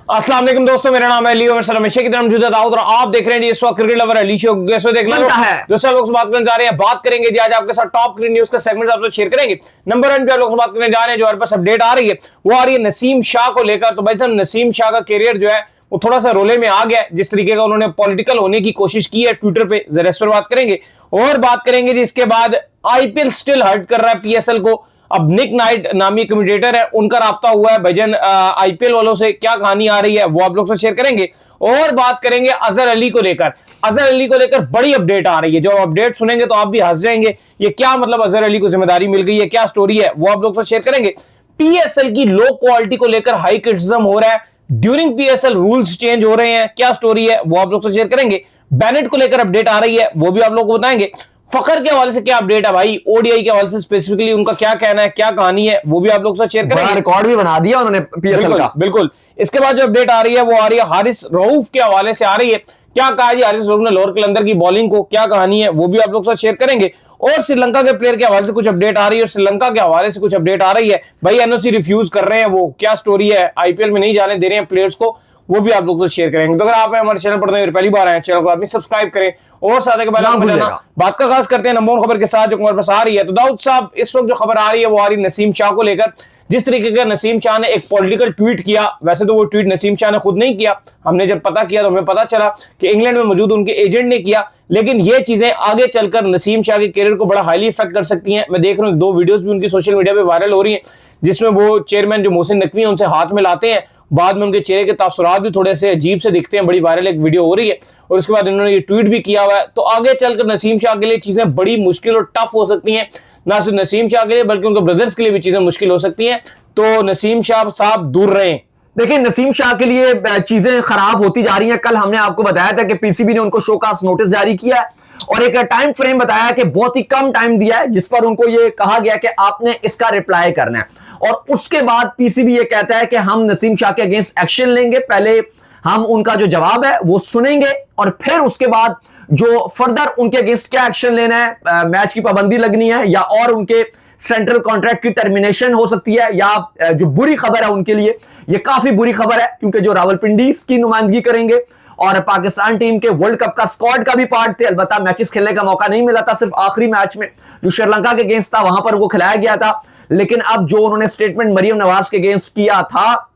अस्सलाम वालेकुम दोस्तों, मेरा नाम है अली और हमेशा की तरह मौजूद दाऊद और आप देख रहे हैं इस वक्त क्रिकेट लवर अली शो। कैसे देख रहे हैं दोस्तों, लोग से बात करने जा रहे हैं, बात करेंगे जी आज आपके साथ टॉप क्रिकेट न्यूज का सेगमेंट आपसे शेयर करेंगे। नंबर 1 पे आप लोग से बात करने जा रहे हैं, जो हमारे पास अपडेट आ रही है वो आ रही है नसीम शाह को लेकर। तो भाई साहब, नसीम शाह का कैरियर जो है वो थोड़ा सा रोले में आ गया है। जिस तरीके का उन्होंने पॉलिटिकल होने की कोशिश की है ट्विटर पे, जरा इस पर बात करेंगे और बात करेंगे जी इसके बाद आईपीएल स्टिल हर्ट कर रहा है पीएसएल को। अब निक नाइट नामी कमेंटेटर है, उनका राब्ता हुआ है भाईजान आईपीएल वालों से, क्या कहानी आ रही है वो आप लोग से शेयर करेंगे और बात करेंगे अजहर अली को लेकर। अजहर अली को लेकर बड़ी अपडेट आ रही है, जो अपडेट सुनेंगे तो आप भी हंस जाएंगे। ये क्या मतलब अजहर अली को जिम्मेदारी मिल गई है, क्या स्टोरी है वो आप लोग से शेयर करेंगे। पीएसएल की लो क्वालिटी को लेकर हाई क्रिटिसिज्म हो रहा है, ड्यूरिंग पीएसएल रूल्स चेंज हो रहे हैं, क्या स्टोरी है वो आप लोग से शेयर करेंगे। बेनेट को लेकर अपडेट आ रही है, वो भी आप लोग को बताएंगे। फखर के हवाले से क्या अपडेट है भाई, ओडीआई के हवाले से स्पेसिफिकली उनका क्या कहना है, क्या कहानी है वो भी आप लोग से शेयर करेंगे। रिकॉर्ड भी बना दिया उन्होंने पीएसएल का। बिल्कुल। इसके बाद जो अपडेट आ रही है वो आ रही है हारिस रऊफ के हवाले से आ रही है। क्या कहा जी हारिस रऊफ ने लोअर कलंदर की बॉलिंग को, क्या कहानी है वो भी आप लोग से शेयर करेंगे। और श्रीलंका के प्लेयर के हवाले से कुछ अपडेट आ रही है और श्रीलंका के हवाले से कुछ अपडेट आ रही है। भाई एनओसी रिफ्यूज कर रहे हैं, वो क्या स्टोरी है, आईपीएल में नहीं जाने दे रहे हैं प्लेयर्स को, वो भी आप लोग को शेयर करेंगे। तो अगर आप हमारे चैनल पर पहली बार आए, चैनल को आप सब्सक्राइब करें और साथ ही बात का खास करते हैं नंबर खबर के साथ जो हमारे पास आ रही है। तो दाऊद साहब, इस वक्त जो खबर आ रही है वो आ रही है नसीम शाह को लेकर। जिस तरीके का नसीम शाह ने एक पॉलिटिकल ट्वीट किया, वैसे तो वो ट्वीट नसीम शाह ने खुद नहीं किया, हमने जब पता किया तो हमें पता चला कि इंग्लैंड में मौजूद उनके एजेंट ने किया। लेकिन ये चीजें आगे चलकर नसीम शाह के कैरियर को बड़ा हाईली इफेक्ट कर सकती हैं। मैं देख रहा हूँ 2 वीडियोस भी उनकी सोशल मीडिया पे वायरल हो रही हैं, जिसमें वो चेयरमैन जो मोहसिन नकवी है उनसे हाथ मिलाते हैं, बाद में उनके चेहरे के तासुरात भी थोड़े से अजीब से दिखते हैं। बड़ी वायरल एक वीडियो हो रही है और उसके बाद इन्होंने ये ट्वीट भी किया हुआ है। तो आगे चलकर नसीम शाह के लिए चीजें बड़ी मुश्किल और टफ हो सकती हैं, ना सिर्फ नसीम शाह के लिए बल्कि उनके ब्रदर्स के लिए भी चीजें मुश्किल हो सकती हैं। तो नसीम शाह साहब दूर रहें। देखिए, नसीम शाह के लिए चीजें खराब होती जा रही हैं। कल हमने आपको बताया था कि पीसीबी ने उनको शोकास नोटिस जारी किया है और एक टाइम फ्रेम बताया कि बहुत ही कम टाइम दिया है, जिस पर उनको ये कहा गया कि आपने इसका रिप्लाई करना है। और उसके बाद पीसीबी ये कहता है कि हम नसीम शाह के अगेंस्ट एक्शन लेंगे, पहले हम उनका जो जवाब है वो सुनेंगे और फिर उसके बाद जो फर्दर उनके अगेंस्ट क्या एक्शन लेना है, मैच की पाबंदी लगनी है या और उनके सेंट्रल कॉन्ट्रैक्ट की टर्मिनेशन हो सकती है, या जो बुरी खबर है उनके लिए, ये काफी बुरी खबर है क्योंकि जो रावलपिंडी की नुमाइंदगी करेंगे और पाकिस्तान टीम के वर्ल्ड कप का स्क्वाड का भी पार्ट थे। अलबत्ता मैचेस खेलने का मौका नहीं मिला था, सिर्फ आखिरी मैच में जो श्रीलंका के अगेंस्ट था वहां पर वो खिलाया गया था। लेकिन अब जो उन्होंने स्टेटमेंट मरियम नवाज के अगेंस्ट किया था,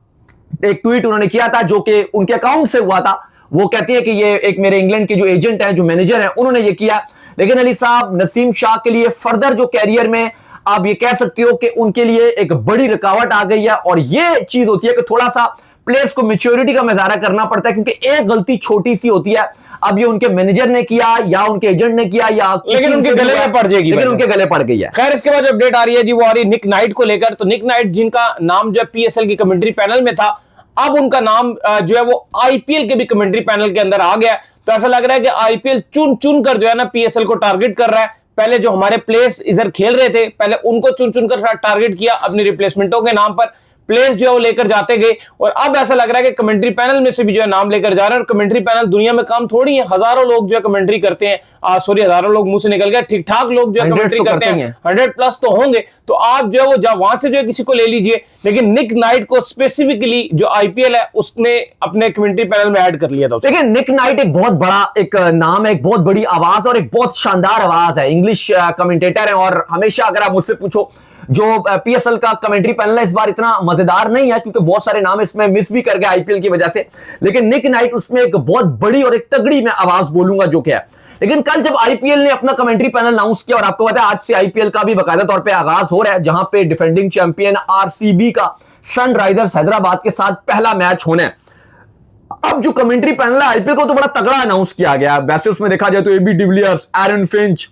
एक ट्वीट उन्होंने किया था जो कि उनके अकाउंट से हुआ था, वो कहती है कि ये एक मेरे इंग्लैंड के जो एजेंट हैं, जो मैनेजर हैं, उन्होंने ये किया। लेकिन अली साहब, नसीम शाह के लिए फर्दर जो कैरियर में आप ये कह सकते हो कि उनके लिए एक बड़ी रुकावट आ गई है और ये चीज होती है कि थोड़ा सा प्लेयर्स को मैच्योरिटी का मुजाहरा करना पड़ता है, क्योंकि एक गलती छोटी सी होती है, अब ये उनके मैनेजर ने किया या उनके एजेंट ने किया या लेकिन उनके गले में पड़ जाएगी, लेकिन उनके गले पड़ गई है। खैर, इसके बाद जो अपडेट आ रही है जी वो आ रही है निक नाइट को लेकर। तो निक नाइट जिनका नाम जो है पीएसएल की कमेंट्री पैनल में था, अब उनका नाम जो है वो आईपीएल के भी कमेंट्री पैनल के अंदर आ गया। तो ऐसा लग रहा है कि आईपीएल चुन चुन कर जो है ना पीएसएल को टारगेट कर रहा है। पहले जो हमारे प्लेयर्स इधर खेल रहे थे, पहले उनको चुन चुन कर टारगेट किया, अपनी रिप्लेसमेंटों के नाम पर प्लेयर्स जो है वो लेकर जाते गए और अब ऐसा लग रहा है कि कमेंट्री पैनल में से भी जो है नाम लेकर जा रहे हैं। और कमेंट्री पैनल दुनिया में काम थोड़ी है, हजारों लोग जो है कमेंट्री करते हैं, सॉरी हजारों लोग मुंह से निकल गया, ठीक ठाक लोग जो है कमेंट्री करते हैं, 100+ तो होंगे। तो आप जो है वो वहां से जो है किसी को ले लीजिए, लेकिन निक नाइट को स्पेसिफिकली जो आईपीएल है उसने अपने कमेंट्री पैनल में ऐड कर लिया था। देखिए, निक नाइट एक बहुत बड़ा एक नाम है, एक बहुत बड़ी आवाज और एक बहुत शानदार आवाज है, इंग्लिश कमेंटेटर है। और हमेशा अगर आप मुझसे पूछो, जो पीएसएल का कमेंट्री पैनल है इस बार इतना मजेदार नहीं है क्योंकि बहुत सारे नाम इसमें मिस भी कर गए आईपीएल की वजह से, लेकिन निक नाइट उसमें एक बहुत बड़ी और एक तगड़ी मैं आवाज बोलूंगा जो क्या है। लेकिन कल जब आईपीएल ने अपना कमेंट्री पैनल अनाउंस किया, और आपको पता है आज से आईपीएल का भी बाकायदा तौर पे आगाज हो रहा है, जहां पे डिफेंडिंग चैंपियन आरसीबी का सनराइजर्स हैदराबाद के साथ पहला मैच होना है। अब जो कमेंट्री पैनल है आईपीएल को तो बड़ा तगड़ा अनाउंस किया गया। वैसे उसमें देखा जाए तो एबी डिविलियर्स, एरन फिंच,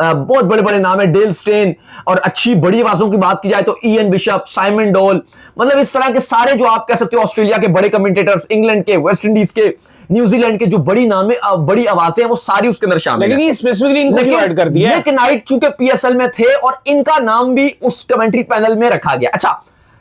बहुत बड़े बड़े नाम है, डेल स्टेन, और अच्छी बड़ी आवाजों की बात की जाए तो इयन बिशप, साइमन डोल, मतलब इस तरह के सारे जो आप कह सकते हो ऑस्ट्रेलिया के बड़े कमेंटेटर्स, इंग्लैंड के, वेस्ट इंडीज के, न्यूजीलैंड के जो बड़ी नामे बड़ी आवाजें हैं वो सारी उसके अंदर शामिल है। लेकिन स्पेसिफिकली इनको ऐड कर दिया है। निक नाइट चूंकि पीएसएल में थे और इनका नाम भी उस कमेंट्री पैनल में रखा गया। अच्छा,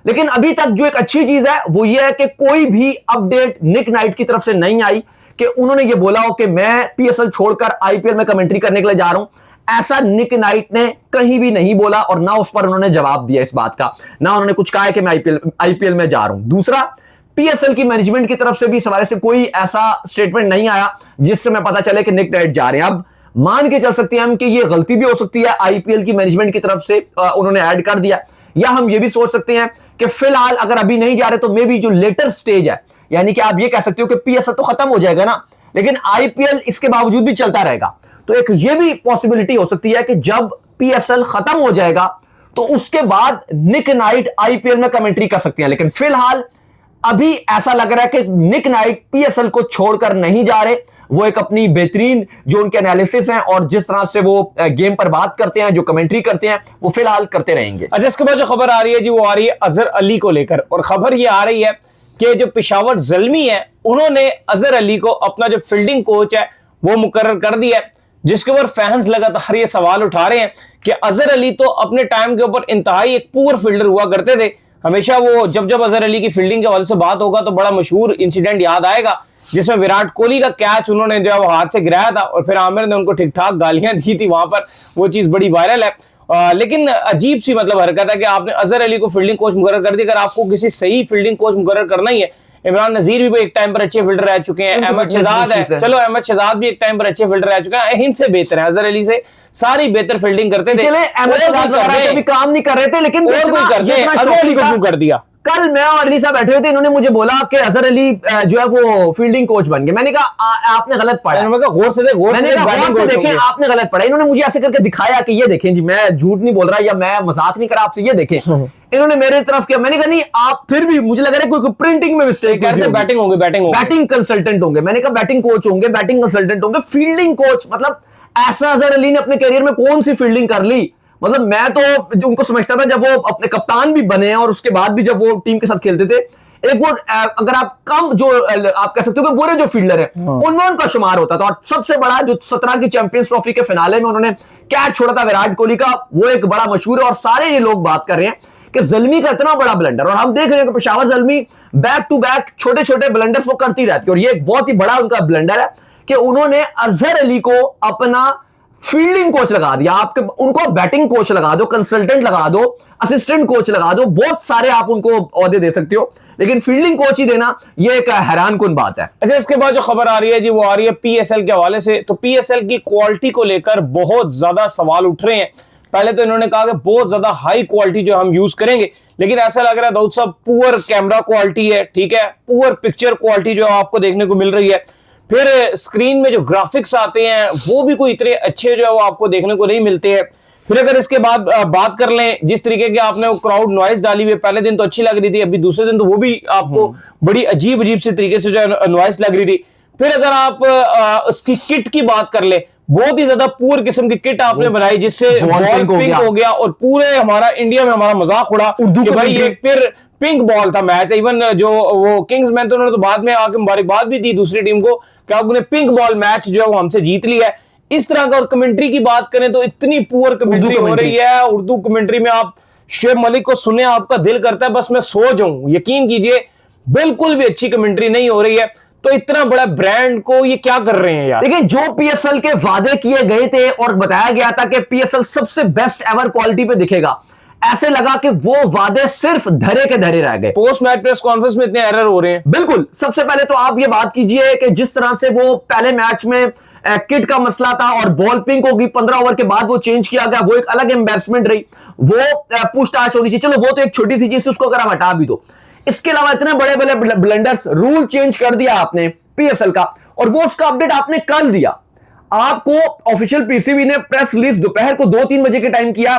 लेकिन अभी तक जो एक अच्छी चीज है वो ये है कि कोई भी अपडेट निक नाइट की तरफ से नहीं आई कि उन्होंने ये बोला हो कि मैं पीएसएल छोड़कर आईपीएल में कमेंट्री करने के लिए जा रहा हूं। ऐसा निक नाइट ने कहीं भी नहीं बोला और ना उस पर उन्होंने जवाब दिया इस बात का, ना उन्होंने कुछ कहा है कि मैं आईपीएल में जा रहा हूं। दूसरा, पीएसएल की मैनेजमेंट की तरफ से भी इस हवाले से कोई ऐसा स्टेटमेंट नहीं आया जिससे मैं पता चले कि निक नाइट जा रहे हैं। अब मान के चल सकते हैं हम कि ये गलती भी हो सकती है आईपीएल की मैनेजमेंट की तरफ से, उन्होंने ऐड कर दिया, या हम ये भी सोच सकते हैं कि फिलहाल अगर अभी नहीं जा रहे तो मे बी जो लेटर स्टेज है, यानी कि आप ये कह सकते हो कि पीएसएल तो खत्म हो जाएगा ना, लेकिन आईपीएल इसके बावजूद भी चलता रहेगा। तो एक ये भी पॉसिबिलिटी हो सकती है कि जब पीएसएल खत्म हो जाएगा तो उसके बाद निक नाइट आईपीएल में कमेंट्री कर सकते हैं। लेकिन फिलहाल अभी ऐसा लग रहा है कि निक नाइट पीएसएल को छोड़कर नहीं जा रहे। वो एक अपनी बेहतरीन जो उनके एनालिसिस हैं और जिस तरह से वो गेम पर बात करते हैं, जो कमेंट्री करते हैं, वो फिलहाल करते रहेंगे। अच्छा, इसके बाद जो खबर आ रही है जी, वो आ रही है अजहर अली को लेकर, और खबर ये आ रही है कि जो पेशावर ज़ल्मी है उन्होंने अजहर अली को अपना जो फील्डिंग कोच है वो मुकर्रर कर दिया है, जिसके ऊपर फैंस लगातार ये सवाल उठा रहे हैं कि अजहर अली तो अपने टाइम के ऊपर इंतहाई एक पुअर फील्डर हुआ करते थे। हमेशा वो जब अजहर अली की फील्डिंग के हवाले से बात होगा तो बड़ा मशहूर इंसिडेंट याद आएगा जिसमें विराट कोहली का कैच उन्होंने जो वो हाथ से गिराया था और फिर आमिर ने उनको ठीक ठाक गालियां दी थी वहां पर, वो चीज बड़ी वायरल है। लेकिन अजीब सी मतलब हरकत है कि आपने अजहर अली को फील्डिंग कोच मुकर्रर कर दी। अगर आपको किसी सही फील्डिंग कोच मुकर्रर करना ही है, इमरान नजीर भी एक टाइम पर अच्छे फील्डर रह चुके हैं, अहमद शहजाद है, चलो अहमद शहजाद भी एक टाइम पर अच्छे फील्डर रह चुके हैं, हिंद से बेहतर है, अजहर अली से सारी बेहतर फील्डिंग करते थे। अहमद शहजाद भी काम नहीं कर रहे थे, लेकिन और कोई करते हैं, अजहर अली को क्यों कर दिया? कल मैं और अली साहब बैठे हुए थे, इन्होंने मुझे बोला कि अजहर अली जो है वो फील्डिंग कोच बन गए। मैंने कहा आपने गलत पढ़ा। मैंने कहा गौर से देखें, आपने गलत पढ़ा। इन्होंने मुझे ऐसे करके दिखाया कि ये देखें जी, मैं झूठ नहीं बोल रहा या मैं मजाक नहीं कर रहा आपसे, ये देखें। इन्होंने मेरे तरफ किया, मैंने कहा नहीं आप, फिर भी मुझे लग रहा है कोई प्रिंटिंग में मिस्टेक करते, बैटिंग होंगे, बैटिंग कंसल्टेंट होंगे। मैंने कहा बैटिंग कोच होंगे, बैटिंग कंसल्टेंट होंगे, फील्डिंग कोच मतलब ऐसा अजहर अली ने अपने करियर में कौन सी फील्डिंग कर ली? मतलब मैं तो उनको समझता था जब वो अपने कप्तान भी बने और उसके बाद भी जब वो टीम के साथ खेलते थे, एक वो अगर आप कम जो आप कह सकते हो कि बुरे जो फील्डर है उनमें उनका शुमार होता था। और सबसे बड़ा जो 17 की चैंपियंस ट्रॉफी के फिनाले में उन्होंने कैच छोड़ा था विराट कोहली का, वो एक बड़ा मशहूर है। और सारे ये लोग बात कर रहे हैं कि ज़ल्मी का इतना बड़ा ब्लंडर, और हम देख रहे हैं कि Peshawar Zalmi back to back छोटे छोटे ब्लंडर्स वो करती रहती है। और ये एक बहुत ही बड़ा उनका ब्लंडर है कि उन्होंने अजहर अली को अपना फील्डिंग कोच लगा दिया। आपके उनको बैटिंग कोच लगा दो, कंसल्टेंट लगा दो, असिस्टेंट कोच लगा दो, बहुत सारे आप उनको ओहदे दे सकते हो, लेकिन फील्डिंग कोच ही देना ये एक हैरान कुन बात है। अच्छा, इसके बाद जो खबर आ रही है जी, वो आ रही है पीएसएल के हवाले से। तो पीएसएल की क्वालिटी को लेकर बहुत ज्यादा सवाल उठ रहे हैं। पहले तो इन्होंने कहा कि बहुत ज्यादा हाई क्वालिटी जो हम यूज करेंगे, लेकिन ऐसा लग रहा है दाऊद साहब पुअर कैमरा क्वालिटी है, ठीक है, पुअर पिक्चर क्वालिटी जो आपको देखने को मिल रही है। फिर स्क्रीन में जो ग्राफिक्स आते हैं वो भी कोई इतने अच्छे जो है वो आपको देखने को नहीं मिलते हैं। फिर अगर इसके बाद बात कर लें जिस तरीके के आपने वो क्राउड नॉइज डाली हुई है, पहले दिन तो अच्छी लग रही थी, अभी दूसरे दिन तो वो भी आपको बड़ी अजीब से तरीके से जो है नॉइज लग रही थी। फिर अगर आप उसकी किट की बात कर ले, बहुत ही ज्यादा पुअर किस्म की किट आपने बनाई जिससे बॉल पिंक हो गया और पूरे हमारा इंडिया में हमारा मजाक उड़ा कि भाई ये फिर पिंक बॉल था मैच। इवन जो वो किंग्समैन तो उन्होंने तो बाद में आके मुबारकबाद भी दी दूसरी टीम को कि आपने पिंक बॉल मैच जो है वो हमसे जीत लिया है, इस तरह का। और कमेंट्री की बात करें तो इतनी पुअर कमेंट्री हो रही है। उर्दू कमेंट्री में आप शुएब मलिक को सुने, आपका दिल करता है बस मैं सो जाऊं। यकीन कीजिए बिल्कुल भी अच्छी कमेंट्री नहीं हो रही है। तो इतना बड़ा ब्रांड को ये क्या कर रहे हैं यार? देखिए, जो पीएसएल के वादे किए गए थे और बताया गया था कि पीएसएल सबसे बेस्ट एवर क्वालिटी पे दिखेगा, ऐसे लगा कि वो वादे सिर्फ धरे के धरे रह गए। पोस्ट मैच प्रेस कॉन्फ्रेंस में इतने एरर हो रहे हैं। बिल्कुल, सबसे पहले तो आप ये बात कीजिए कि जिस तरह से वो पहले मैच में किट का मसला था और बॉल पिंक होगी, 15 ओवर के बाद वो चेंज किया गया, वो एक अलग एम्बैरसमेंट रही। वो पूछताछ होनी चाहिए, चलो वो तो एक छोटी सी चीज, उसको अगर आप हटा भी दो। इसके अलावा इतने बड़े बड़े ब्लंडर्स, रूल चेंज कर दिया आपने पीएसएल का, और वो उसका अपडेट आपने कल दिया। आपको ऑफिशियल पीसीबी ने प्रेस रिलीज दोपहर को 2-3 बजे के टाइम किया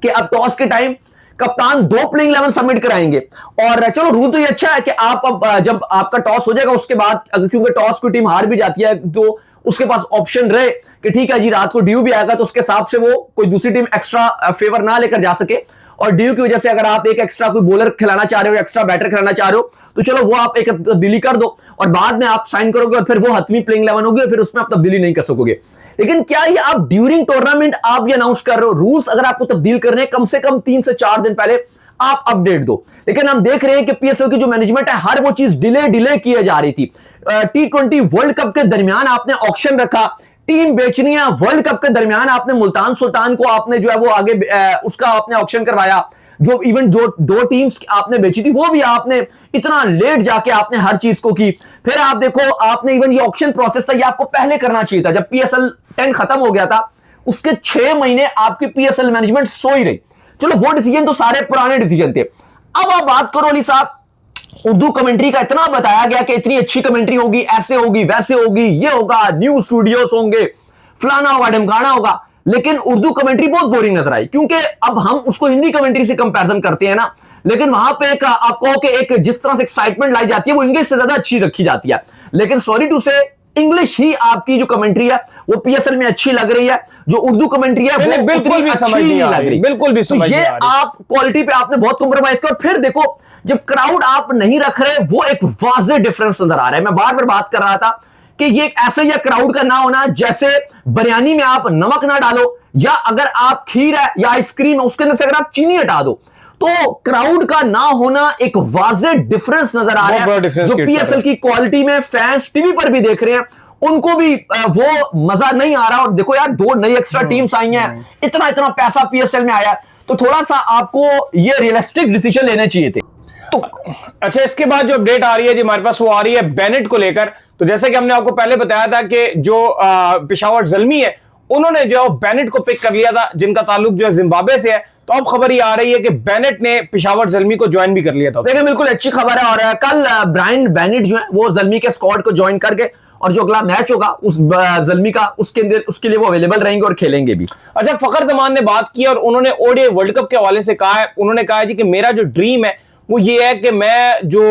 कि अब टॉस के टाइम कप्तान 2 प्लेइंग 11 सबमिट कराएंगे। और चलो रूल तो ये अच्छा है कि आप अब जब आपका टॉस हो जाएगा उसके बाद, क्योंकि टॉस की टीम हार भी जाती है तो उसके पास ऑप्शन रहे कि ठीक है जी रात को ड्यू भी आएगा, तो उसके हिसाब से वो कोई दूसरी टीम एक्स्ट्रा फेवर ना लेकर जा सके। और ड्यू की वजह से अगर आप एक एक्स्ट्रा कोई बॉलर खिलाना चाह रहे हो, एक्स्ट्रा बैटर खिलाना चाह रहे हो, तो चलो वो आप एक तब्दीली कर दो और बाद में आप साइन करोगे और फिर वो 7वीं प्लेइंग 11 होगी और फिर उसमें आप तब्दीली नहीं कर सकोगे। लेकिन क्या ये आप ड्यूरिंग टूर्नामेंट आप ये अनाउंस कर रहे हो? रूल्स अगर आपको तब्दील करने हैं कम से कम 3 से 4 दिन पहले आप अपडेट दो। लेकिन हम देख रहे हैं कि पीएसएल की जो मैनेजमेंट है, हर वो चीज डिले किए जा रही थी। T20 वर्ल्ड कप के दरमियान आपने ऑक्शन रखा, टीम बेचनी है, वर्ल्ड कप के दरमियान आपने मुल्तान सुल्तान को आपने जो है वो आगे उसका आपने ऑक्शन करवाया। जो इवन जो 2 टीम्स आपने बेची थी वो भी आपने इतना लेट जाके आपने हर चीज को की। फिर आप देखो, आपने इवन ये ऑक्शन प्रोसेस था, ये आपको पहले करना चाहिए था। जब PSL 10 खत्म हो गया था, उसके 6 महीने आपकी PSL मैनेजमेंट सो ही रही। चलो वो डिसीजन तो सारे पुराने डिसीजन थे। अब आप बात करो अली साहब, उर्दू कमेंट्री का इतना बताया गया कि इतनी अच्छी कमेंट्री होगी, ऐसे होगी, वैसे होगी, ये होगा, न्यूज स्टूडियोज होंगे, फलाना होगा, ढमकाना होगा, लेकिन उर्दू कमेंट्री बहुत बोरिंग नजर आई। क्योंकि अब हम उसको हिंदी कमेंट्री से कंपैरिजन करते हैं ना, लेकिन वहां पे एक आप कहो कि एक जिस तरह से एक्साइटमेंट लाई जाती है वो इंग्लिश से ज्यादा अच्छी रखी जाती है। लेकिन सॉरी टू से, इंग्लिश ही आपकी जो कमेंट्री है वो PSL में अच्छी लग रही है, जो उर्दू कमेंट्री है वो बिल्कुल भी समझ नहीं लग रही, बिल्कुल भी समझ नहीं आ रही। आप क्वालिटी पे आपने बहुत कॉम्प्रोमाइज किया। और फिर देखो, जब क्राउड आप नहीं रख रहे, वो एक वाज़ेह डिफरेंस नजर आ रहा है। मैं बार बार बात कर रहा था कि ये ऐसे ही क्राउड का ना होना जैसे बिरयानी में आप नमक ना डालो, या अगर आप खीर है या आइसक्रीम है उसके अंदर से अगर आप चीनी हटा दो, तो क्राउड का ना होना एक वाज़ेह डिफरेंस नजर आ रहा है। जो PSL की क्वालिटी में फैंस टीवी पर भी देख रहे हैं, उनको भी वो मजा नहीं आ रहा। और देखो यार, 2 नई एक्स्ट्रा टीम्स आई हैं, इतना इतना पैसा PSL में आया, तो थोड़ा सा आपको ये रियलिस्टिक डिसीजन लेने चाहिए थे। तो अच्छा, इसके बाद जो अपडेट आ रही है जी हमारे पास, वो आ रही है बेनेट को लेकर। तो जैसे कि हमने आपको पहले बताया था कि जो पेशावर ज़ल्मी है, उन्होंने जो बेनेट को पिक कर लिया था, जिनका ताल्लुक जो है जिम्बाब्वे से है। तो अब खबर ये आ रही है कि बेनेट ने पेशावर ज़ल्मी को ज्वाइन भी कर लिया था। देखिए, बिल्कुल अच्छी खबर है। और कल ब्रायन बेनेट जो है वो ज़ल्मी के स्क्वाड को ज्वाइन करके, और जो अगला मैच होगा उस ज़ल्मी का, उसके लिए वो अवेलेबल रहेंगे और खेलेंगे भी। अच्छा, फखर जमान ने बात की और उन्होंने ODI वर्ल्ड कप के हवाले से कहा है। उन्होंने कहा है जी कि मेरा जो ड्रीम है वो ये है कि मैं जो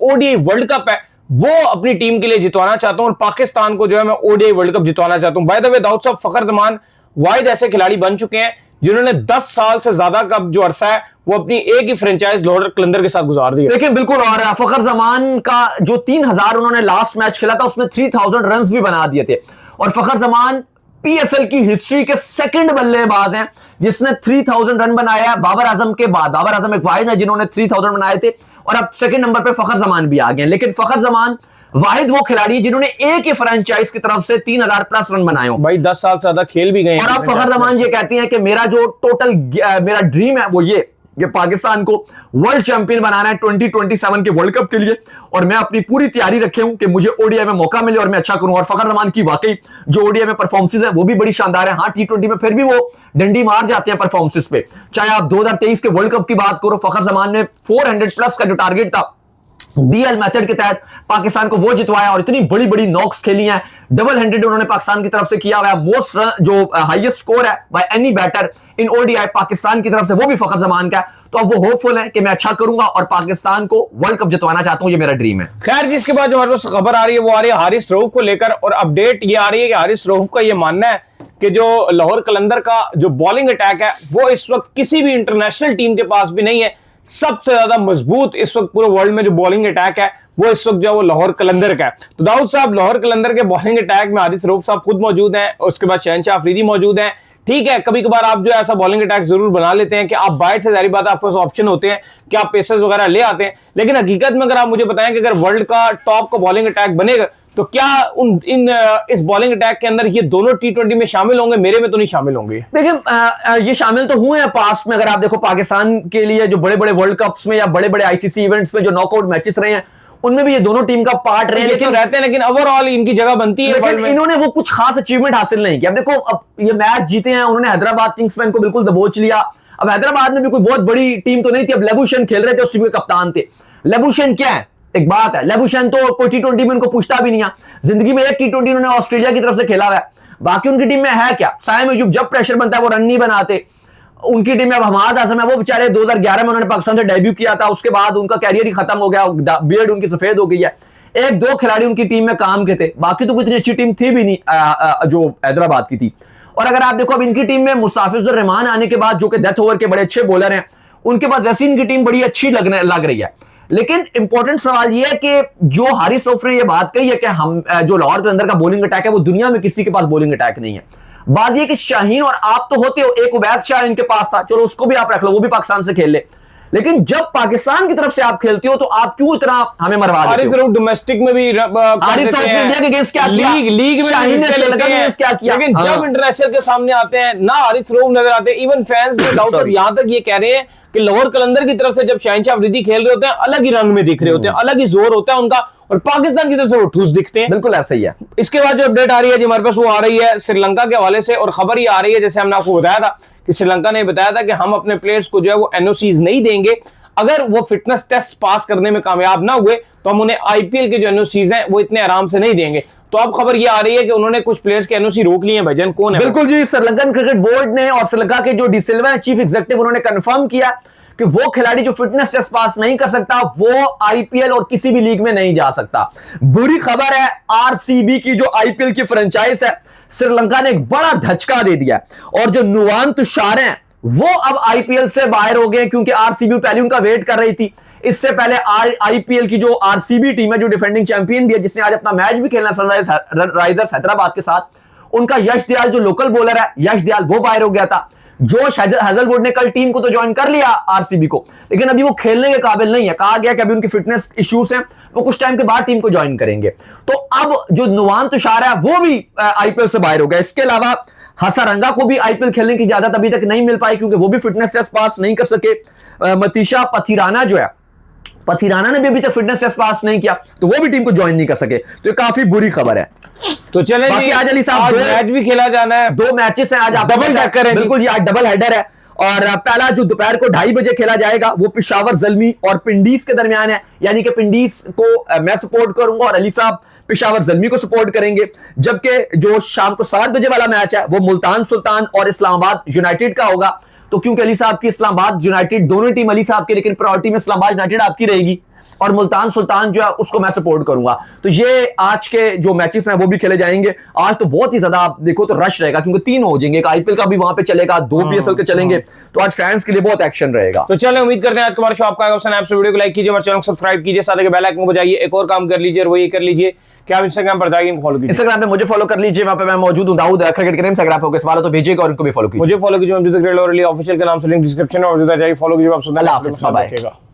ODI वर्ल्ड कप है वो अपनी टीम के लिए जितवाना चाहता हूं, और पाकिस्तान को जो है मैं ODI वर्ल्ड कप जितवाना चाहता हूं। बाय द वे, दाऊद साहब, फखर जमान वाहिद ऐसे खिलाड़ी बन चुके हैं जिन्होंने 10 साल से ज्यादा का जो अरसा है वो अपनी एक ही फ्रेंचाइज लाहौर कलंदर के साथ गुजार दिया। देखिए, बिल्कुल। और फखर जमान का जो 3000 उन्होंने लास्ट मैच खेला था, उसमें 3000 रन भी बना दिए थे। और फखर जमान PSL की हिस्ट्री के सेकंड बल्लेबाज हैं जिसने 3000 रन बनाया। बाबर आजम के बाद, बाबर आजम एक वाहिद है जिन्होंने 3000 बनाए थे, और अब सेकंड नंबर पे फखर जमान भी आ गए। लेकिन फखर जमान वाहिद वो खिलाड़ी है जिन्होंने एक ही फ्रेंचाइज की तरफ से 3000 प्लस रन बनाए हो। भाई 10 साल से ज्यादा खेल भी गए। और अब फखर जमान ये कहती हैं कि मेरा जो टोटल मेरा ड्रीम है वो ये पाकिस्तान को वर्ल्ड चैंपियन बनाना है 2027 के वर्ल्ड कप के लिए, और मैं अपनी पूरी तैयारी रखे हूं कि मुझे ODI में मौका मिले और मैं अच्छा करूं। और फखर जमान की वाकई जो ODI में परफॉर्मेंसेस है वो भी बड़ी शानदार है। हाँ, T20 में फिर भी वो डंडी मार जाते हैं परफॉर्मेंसेस पे। चाहे आप 2023 के वर्ल्ड कप की बात करो, फखर जमान ने 400 प्लस का जो टारगेट था BL मेथड के तहत पाकिस्तान को वो जितवाया, और इतनी बड़ी बड़ी नॉक्स खेली हैं। डबल हैंडेड उन्होंने पाकिस्तान की तरफ से किया हुआ है। मोस्ट जो हाईएस्ट स्कोर है by any batter in ODI Pakistan की तरफ से, वो भी फखर जमान का है। तो अब वो होपफुल है कि मैं अच्छा करूंगा और पाकिस्तान को वर्ल्ड कप जितवाना चाहता हूं, ये मेरा ड्रीम है। खैर, जिसके बाद जो हमारे पास खबर आ रही है वो आ रही है हारिस रऊफ को लेकर, और अपडेट ये आ रही है कि हारिस रऊफ का ये मानना है कि जो लाहौर कलंदर का जो बॉलिंग अटैक है वो इस वक्त किसी भी इंटरनेशनल टीम के पास भी नहीं है। सबसे ज्यादा मजबूत इस वक्त पूरे वर्ल्ड में जो बॉलिंग अटैक है वो इस वक्त जो है वो लाहौर कलंदर का है। तो दाऊद साहब, लाहौर कलंदर के बॉलिंग अटैक में हारिस रऊफ साहब खुद मौजूद हैं, उसके बाद शहनशाह अफरीदी मौजूद हैं। ठीक है, कभी कभार आप जो ऐसा बॉलिंग अटैक जरूर बना लेते हैं कि आप बाइट से, जारी बात है, आपके पास ऑप्शन होते हैं कि आप पेसर्स वगैरह ले आते हैं। लेकिन हकीकत में अगर आप मुझे बताएं कि अगर वर्ल्ड का टॉप का बॉलिंग अटैक बनेगा तो क्या इस बॉलिंग अटैक के अंदर ये दोनों T20 में शामिल होंगे? मेरे में तो नहीं शामिल होंगे। देखिए, ये शामिल तो हुए हैं पास्ट में। अगर आप देखो पाकिस्तान के लिए जो बड़े बड़े वर्ल्ड कप्स में या बड़े बड़े ICC इवेंट्स में जो नॉकआउट मैचेस रहे हैं, उनमें भी ये दोनों टीम का पार्ट रहे हैं। लेकिन रहते हैं, लेकिन ओवरऑल इनकी जगह बनती है। लेकिन इन्होंने वो कुछ खास अचीवमेंट हासिल नहीं किया। अब देखो, अब ये मैच जीते हैं उन्होंने, हैदराबाद किंग्स में इनको बिल्कुल दबोच लिया। अब हैदराबाद में भी कोई बहुत बड़ी टीम तो नहीं थी। अब लेबुशन खेल रहे थे, उस टीम के कप्तान थे। लेबुशन क्या है, एक बात है, लेबुशन तो कोई T20 में उनको पूछता भी नहीं है। जिंदगी में एक T20 उन्होंने ऑस्ट्रेलिया की तरफ से खेला हुआ है। बाकी उनकी टीम में है क्या? साइम अयूब, जब प्रेशर बनता है वो रन नहीं बनाते। उनकी टीम में अब हमाद आजम है, वो बेचारे 2011 में उन्होंने पाकिस्तान से डेब्यू किया था, उसके बाद उनका कैरियर ही खत्म हो गया, बियर्ड उनकी सफेद हो गई है। 1-2 खिलाड़ी उनकी टीम में काम के थे, बाकी तो कोई इतनी अच्छी टीम थी भी नहीं जो हैदराबाद की थी। और अगर आप देखो, अब इनकी टीम में मुस्ताफिजुर रहमान आने के बाद, जो कि डेथ ओवर के बड़े अच्छे बॉलर हैं, उनके बाद वैसे इनकी टीम बड़ी अच्छी लग रही है। लेकिन इंपॉर्टेंट सवाल यह है कि जो हारिस रऊफ ने यह बात कही है कि हम जो लाहौर के अंदर का बॉलिंग अटैक है वो दुनिया में किसी के पास बॉलिंग अटैक नहीं है। बात यह कि शाहीन और आप तो होते हो, एक उबैद शाह इनके पास था, चलो उसको भी आप रख लो, वो भी पाकिस्तान से खेल ले। लेकिन जब पाकिस्तान की तरफ से आप खेलते हो तो आप क्यों इतना हमें मरवा देते हो? हारिस डोमेस्टिक में भी हारिस ऑफ इंडिया के अगेंस्ट क्या किया? लीग में शाहीन ने श्रीलंका के अगेंस्ट क्या किया? लेकिन जब इंटरनेशनल के सामने आते हैं ना हारिस रऊफ नजर आते हैं। इवन फैंस ने डाउट यहां तक ये कह रहे हैं कि लाहौर कलंदर की तरफ से जब शहनशाह अफरीदी खेल रहे होते हैं अलग ही रंग में दिख रहे होते हैं, अलग ही जोर होता है उनका, और पाकिस्तान की तरफ से वो ठूस दिखते हैं। बिल्कुल ऐसा ही है। इसके बाद जो अपडेट आ रही है जी हमारे पास वो आ रही है श्रीलंका के हवाले से, और खबर ये आ रही है जैसे हमने आपको बताया था कि श्रीलंका ने बताया था कि हम अपने प्लेयर्स को जो है वो एनओसीज नहीं देंगे, अगर वो फिटनेस टेस्ट पास करने में कामयाब ना हुए तो हम उन्हें आईपीएल के जो एनओसीज हैं वो इतने आराम से नहीं देंगे। तो अब खबर ये आ रही है कि उन्होंने कुछ प्लेयर्स के एनओसी रोक लिए हैं। भाईजान कौन है? बिल्कुल जी, श्रीलंकन क्रिकेट बोर्ड ने और श्रीलंका के जो डी सिल्वा चीफ एग्जीक्यूटिव उन्होंने कंफर्म किया कि वो खिलाड़ी जो फिटनेस टेस्ट पास नहीं कर सकता वो आईपीएल और किसी भी लीग में नहीं जा सकता। बुरी खबर है, आरसीबी की जो आईपीएल की फ्रेंचाइज है श्रीलंका ने एक बड़ा धचका दे दिया, और जो नुवान तुषार हैं वो अब आईपीएल से बाहर हो गए, क्योंकि आरसीबी पहले उनका वेट कर रही थी। इससे पहले आईपीएल की जो आरसीबी टीम है जो डिफेंडिंग चैंपियन भी है, जिसने आज अपना मैच भी खेलना सनराइजर्स हैदराबाद के साथ, उनका यश दयाल जो लोकल बॉलर है यश दयाल वो बाहर हो गया था। जोश हेजलवुड ने कल टीम को तो ज्वाइन कर लिया आरसीबी को, लेकिन अभी वो खेलने के काबिल नहीं है। कहा गया कि अभी उनकी फिटनेस इश्यूज हैं, वो कुछ टाइम के बाद टीम को ज्वाइन करेंगे। तो अब जो नुवान तुषार है वो भी आईपीएल से बाहर हो गया। इसके अलावा हसारंगा को भी आईपीएल खेलने की इजाजत अभी तक नहीं मिल पाई, क्योंकि वो भी फिटनेस टेस्ट पास नहीं कर सके। मतीशा पथिराना जो है, पथिराना ने भी अभी तक फिटनेस टेस्ट पास नहीं किया, तो वो भी टीम को ज्वाइन नहीं कर सके। तो ये काफी बुरी खबर है। तो चले बाकी आज अली साहब मैच भी खेला जाना है, 2 मैचेस हैं आज, आप डबल टक्कर है। बिल्कुल जी, आज डबल हेडर है, और पहला जो दोपहर को 2:30 बजे खेला जाएगा वो पेशावर ज़ल्मी और पिंडीज के दरमियान है, यानी कि पिंडीज को मैं सपोर्ट करूंगा और अली साहब पेशावर ज़ल्मी को सपोर्ट करेंगे। जबकि जो शाम को 7 बजे वाला मैच है वो मुल्तान सुल्तान और इस्लामाबाद यूनाइटेड का होगा। तो क्योंकि अली साहब की इस्लामाबाद यूनाइटेड दोनों टीम अली साहब की, लेकिन प्रायोरिटी में इस्लामाबाद यूनाइटेड आपकी रहेगी, और मुल्तान सुल्तान जो है उसको मैं सपोर्ट करूंगा। तो ये आज के जो मैचेस हैं वो भी खेले जाएंगे। आज तो बहुत ही ज्यादा आप देखो तो रश रहेगा, क्योंकि 3 हो जाएंगे, एक आईपीएल का भी वहां पे चलेगा, 2 पीएसएल के चलेंगे, तो आज फैंस के लिए बहुत एक्शन रहेगा। तो चलो उम्मीद करते हैं आज का हमारा शो आपका आएगा। आपसे वीडियो को लाइक कीजिए, हमारे चैनल को सब्सक्राइब कीजिए, साथ ही बेल आइकन को बजाइए। एक और काम कर लीजिए और वो ये कर लीजिए कि आप इंस्टाग्राम पर जाइए फॉलो कीजिए। इंस्टाग्राम पे मुझे फॉलो कर लीजिए, वहां पे मैं मौजूद हूं, दाऊद क्रिकेट के नेम से। अगर आपको सवाल हो तो भेजिएगा और उनको भी फॉलो कीजिए। मुझे फॉलो कीजिए, ऑफिशियल के नाम से लिंक डिस्क्रिप्शन में मौजूद है, जाइए फॉलो कीजिए। आप सुनते हैं, अल्लाह हाफिज़, बाय बाय।